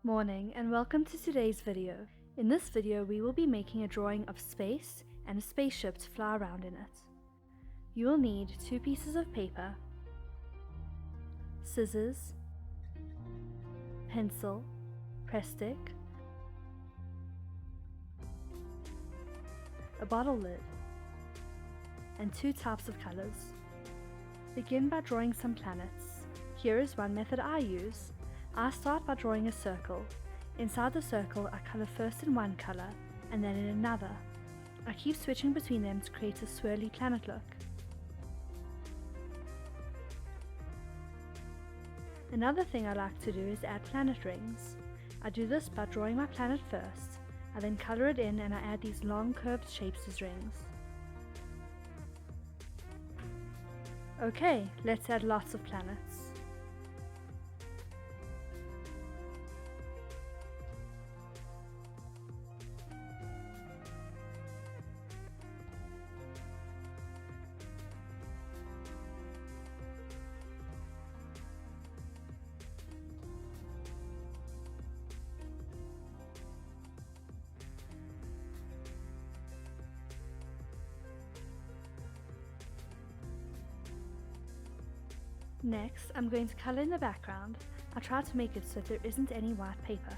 Morning and welcome to today's video. In this video we will be making a drawing of space and a spaceship to fly around in it. You will need 2 pieces of paper, scissors, pencil, prestic, a bottle lid, and 2 types of colors. Begin by drawing some planets. Here is one method I use. I start by drawing a circle. Inside the circle I colour first in one colour and then in another. I keep switching between them to create a swirly planet look. Another thing I like to do is add planet rings. I do this by drawing my planet first. I then colour it in and I add these long curved shapes as rings. Okay, let's add lots of planets. Next, I'm going to colour in the background. I try to make it so that there isn't any white paper.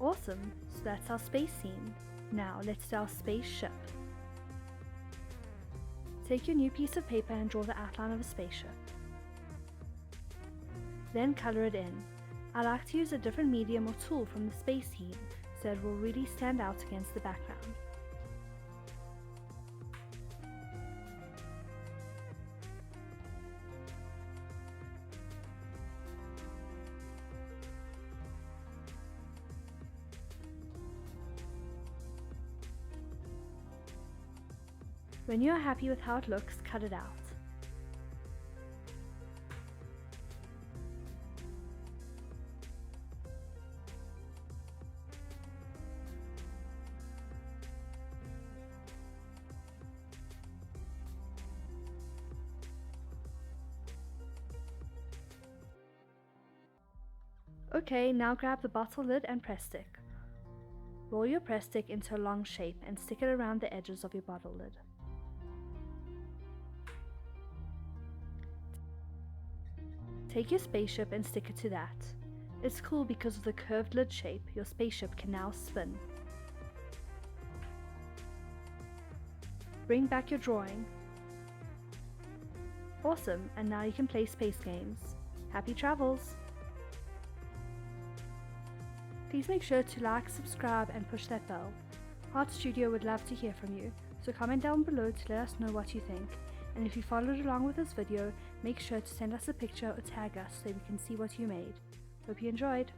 Awesome, so that's our space scene. Now let's do our spaceship. Take your new piece of paper and draw the outline of a spaceship. Then colour it in. I like to use a different medium or tool from the space scene so it will really stand out against the background. When you are happy with how it looks, cut it out. Okay, now grab the bottle lid and press stick. Roll your press stick into a long shape and stick it around the edges of your bottle lid. Take your spaceship and stick it to that. It's cool because of the curved lid shape, your spaceship can now spin. Bring back your drawing. Awesome, and now you can play space games. Happy travels! Please make sure to like, subscribe and push that bell. Heart Studio would love to hear from you, so comment down below to let us know what you think. And if you followed along with this video, make sure to send us a picture or tag us so we can see what you made. Hope you enjoyed!